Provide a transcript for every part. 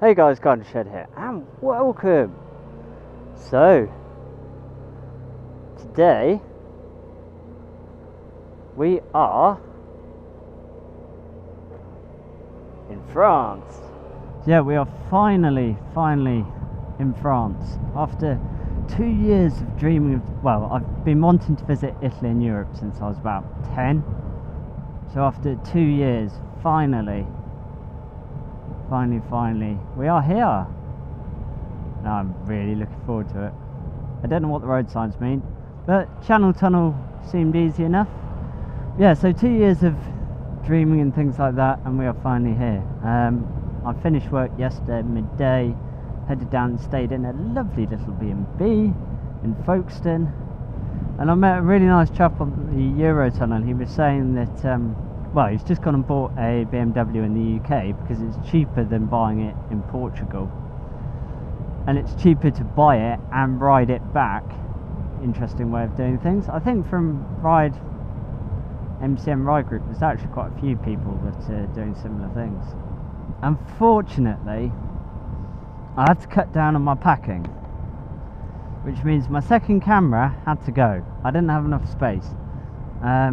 Hey guys, Garden Shed here, and welcome! So, today, we are in France. Yeah, we are finally in France. After 2 years of dreaming of, well, I've been wanting to visit Italy and Europe since I was about 10. So after 2 years, finally, we are here. Now I'm really looking forward to it. I don't know what the road signs mean, but Channel Tunnel seemed easy enough. Yeah, so 2 years of dreaming and things like that, and we are finally here. I finished work yesterday midday, headed down and stayed in a lovely little B&B in Folkestone, and I met a really nice chap on the Eurotunnel. He was saying that well, he's just gone and bought a BMW in the UK because it's cheaper than buying it in Portugal, and it's cheaper to buy it and ride it back. Interesting way of doing things. I think from MCM Ride Group there's actually quite a few people that are doing similar things. Unfortunately, I had to cut down on my packing, which means my second camera had to go. I didn't have enough space. I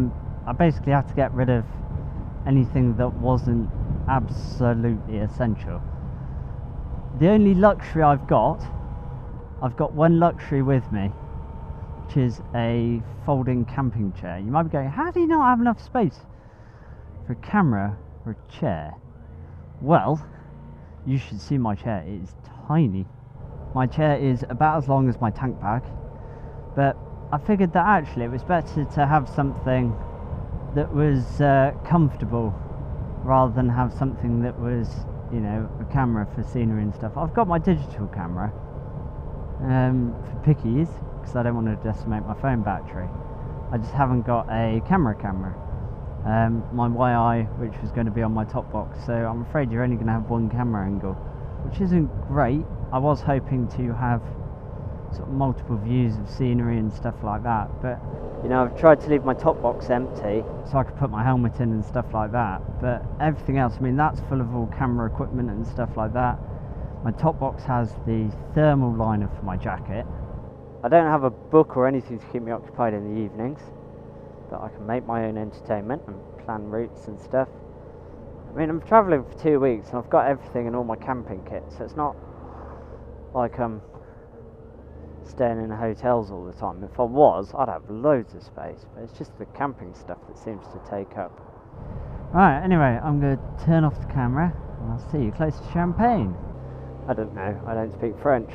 basically had to get rid of anything that wasn't absolutely essential. The only luxury I've got one luxury with me, which is a folding camping chair. You might be going, how do you not have enough space for a camera or a chair? Well, you should see my chair. It is tiny. My chair is about as long as my tank bag, but I figured that actually it was better to have something that was comfortable rather than have something that was, you know, a camera for scenery and stuff. I've got my digital camera for pickies because I don't want to decimate my phone battery. I just haven't got a camera. My YI, which was going to be on my top box, so I'm afraid you're only going to have one camera angle, which isn't great. I was hoping to have sort of multiple views of scenery and stuff like that, but you know, I've tried to leave my top box empty so I could put my helmet in and stuff like that, but everything else, I mean, that's full of all camera equipment and stuff like that. My top box has the thermal liner for my jacket. I don't have a book or anything to keep me occupied in the evenings, but I can make my own entertainment and plan routes and stuff. I mean, I'm travelling for 2 weeks and I've got everything in all my camping kit, so it's not like I'm staying in hotels all the time. If I was, I'd have loads of space, but it's just the camping stuff that seems to take up. Right, anyway, I'm going to turn off the camera and I'll see you close to Champagne. I don't know, I don't speak French,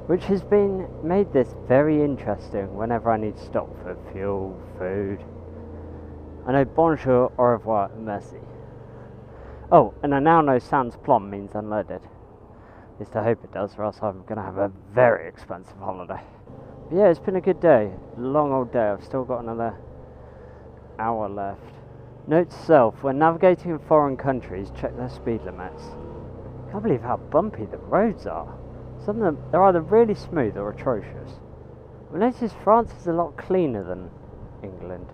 which has been made this very interesting whenever I need to stop for fuel, food. I know bonjour, au revoir, merci. Oh, and I now know sans plomb means unleaded. At least I hope it does, or else I'm going to have a very expensive holiday. But yeah, it's been a good day. Long old day. I've still got another hour left. Note to self, when navigating in foreign countries, check their speed limits. I can't believe how bumpy the roads are. Some of them, they're either really smooth or atrocious. I noticed France is a lot cleaner than England.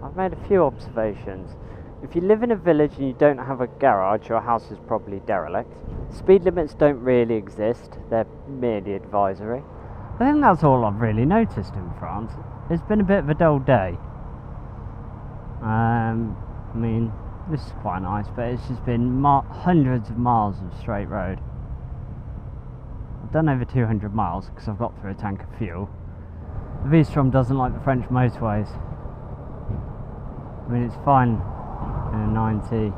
I've made a few observations. If you live in a village and you don't have a garage, your house is probably derelict. Speed limits don't really exist, they're merely advisory. I think that's all I've really noticed in France. It's been a bit of a dull day. I mean, this is quite nice, but it's just been hundreds of miles of straight road. I've done over 200 miles because I've got through a tank of fuel. The V-Strom doesn't like the French motorways. I mean, it's fine in a 90,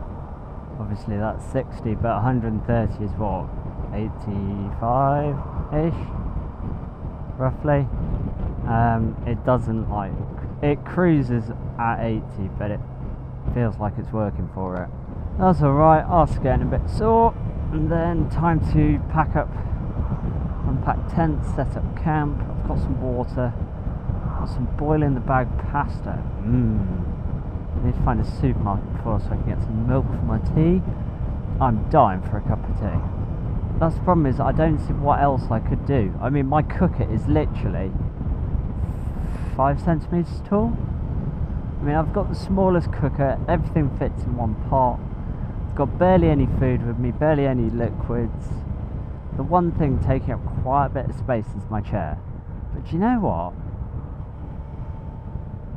obviously that's 60, but 130 is what, 85-ish, roughly. It doesn't like, it cruises at 80, but it feels like it's working for it. That's alright, arse getting a bit sore, and then time to pack up, unpack tent, set up camp. I've got some water, got some boil in the bag pasta. I need to find a supermarket before so I can get some milk for my tea. I'm dying for a cup of tea. That's the problem, is I don't see what else I could do. I mean, my cooker is literally 5 centimetres tall. I mean, I've got the smallest cooker, everything fits in one pot. I've got barely any food with me, barely any liquids. The one thing taking up quite a bit of space is my chair. But do you know what?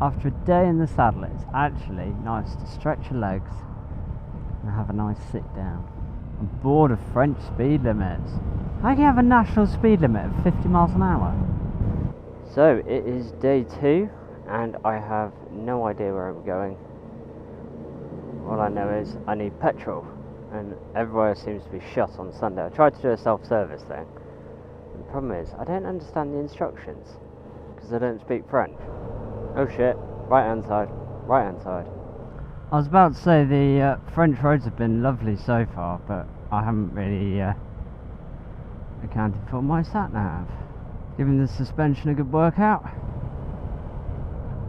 After a day in the saddle, it's actually nice to stretch your legs and have a nice sit down. I'm bored of French speed limits. How can you have a national speed limit of 50 miles an hour? So it is day 2 and I have no idea where I'm going. All I know is I need petrol and everywhere seems to be shut on Sunday. I tried to do a self-service thing. The problem is I don't understand the instructions because I don't speak French. Oh shit, right hand side, right hand side. I was about to say the French roads have been lovely so far, but I haven't really accounted for my sat-nav. Giving the suspension a good workout.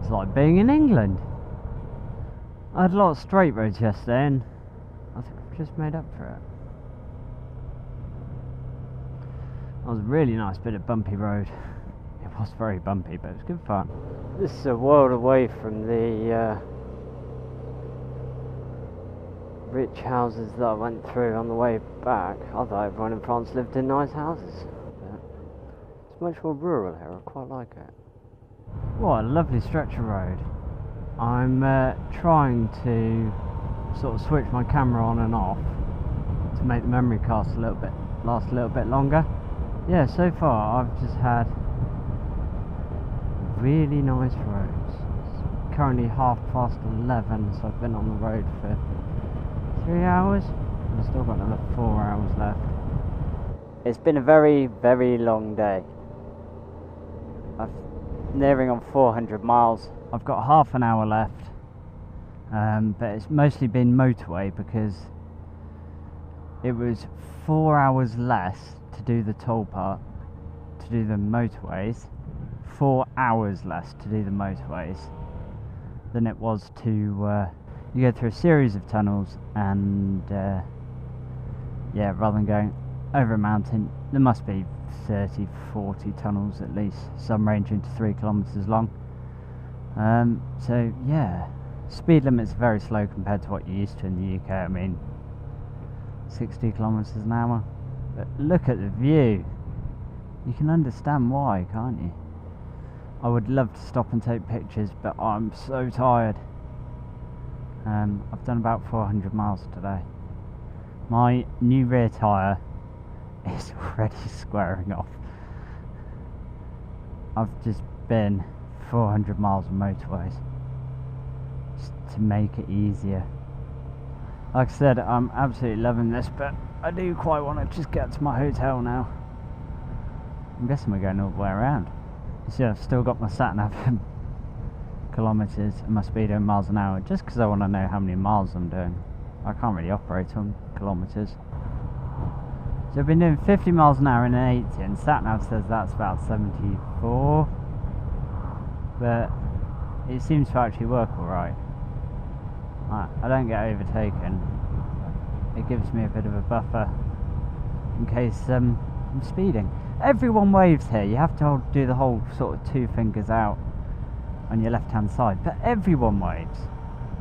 It's like being in England. I had a lot of straight roads yesterday and I think I've just made up for it. That was a really nice bit of bumpy road. It was very bumpy, but it was good fun. This is a world away from the rich houses that I went through on the way back. I thought everyone in France lived in nice houses, but it's much more rural here. I quite like it. What a lovely stretch of road. I'm trying to sort of switch my camera on and off to make the memory cast last a little bit longer. Yeah, so far I've just had really nice roads. It's currently 11:30, so I've been on the road for 3 hours. I've still got another 4 hours left. It's been a very, very long day. I'm nearing on 400 miles. I've got half an hour left, but it's mostly been motorway because it was 4 hours less to do the toll part, to do the motorways. 4 hours less to do the motorways than it was to you go through a series of tunnels and yeah, rather than going over a mountain, there must be 30-40 tunnels at least, some ranging to 3 kilometers long. So yeah, speed limit's very slow compared to what you're used to in the UK. I mean 60 kilometers an hour, but look at the view. You can understand why, can't you? I would love to stop and take pictures, but I'm so tired. I've done about 400 miles today. My new rear tyre is already squaring off. I've just been 400 miles of motorways just to make it easier. Like I said, I'm absolutely loving this, but I do quite want to just get to my hotel now. I'm guessing we're going all the way around. You see, I've still got my sat-nav in kilometres and my speedo in miles an hour, just because I want to know how many miles I'm doing. I can't really operate on kilometres. So I've been doing 50 miles an hour in an 80, and sat-nav says that's about 74. But it seems to actually work alright. I don't get overtaken. It gives me a bit of a buffer in case I'm speeding. Everyone waves here. You have to do the whole sort of 2 fingers out on your left hand side, but everyone waves.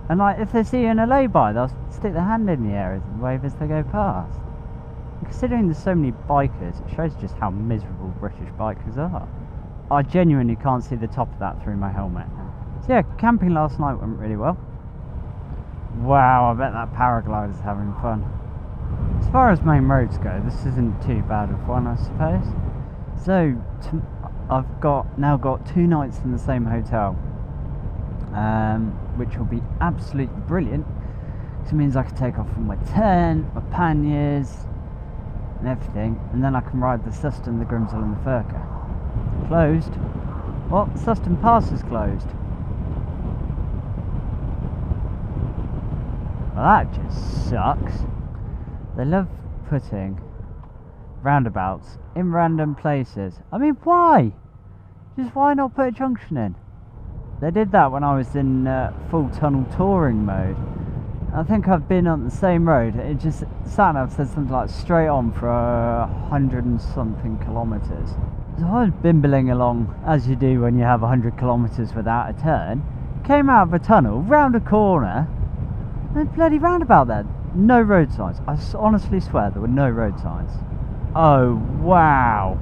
And like, if they see you in a lay-by, they'll stick their hand in the air and wave as they go past. And considering there's so many bikers, it shows just how miserable British bikers are. I genuinely can't see the top of that through my helmet. So yeah, camping last night went really well. Wow, I bet that paraglider's having fun. As far as main roads go, this isn't too bad of one, I suppose. So, I've now got 2 nights in the same hotel, which will be absolutely brilliant, because it means I can take off from my tent, my panniers, and everything, and then I can ride the Suston, the Grimsel and the Furka. Closed? What? Suston Pass is closed. Well, that just sucks. They love putting roundabouts in random places. I mean, why? Just why not put a junction in? They did that when I was in full tunnel touring mode. I think I've been on the same road. It just sat-nav said something like straight on for 100 and something kilometres. So I was bimbling along as you do when you have 100 kilometres without a turn. Came out of a tunnel, round a corner, and bloody roundabout there. No road signs. I honestly swear there were no road signs. Oh wow.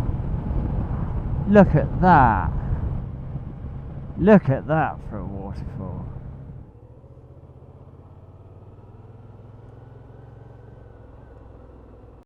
Look at that. Look at that for a waterfall.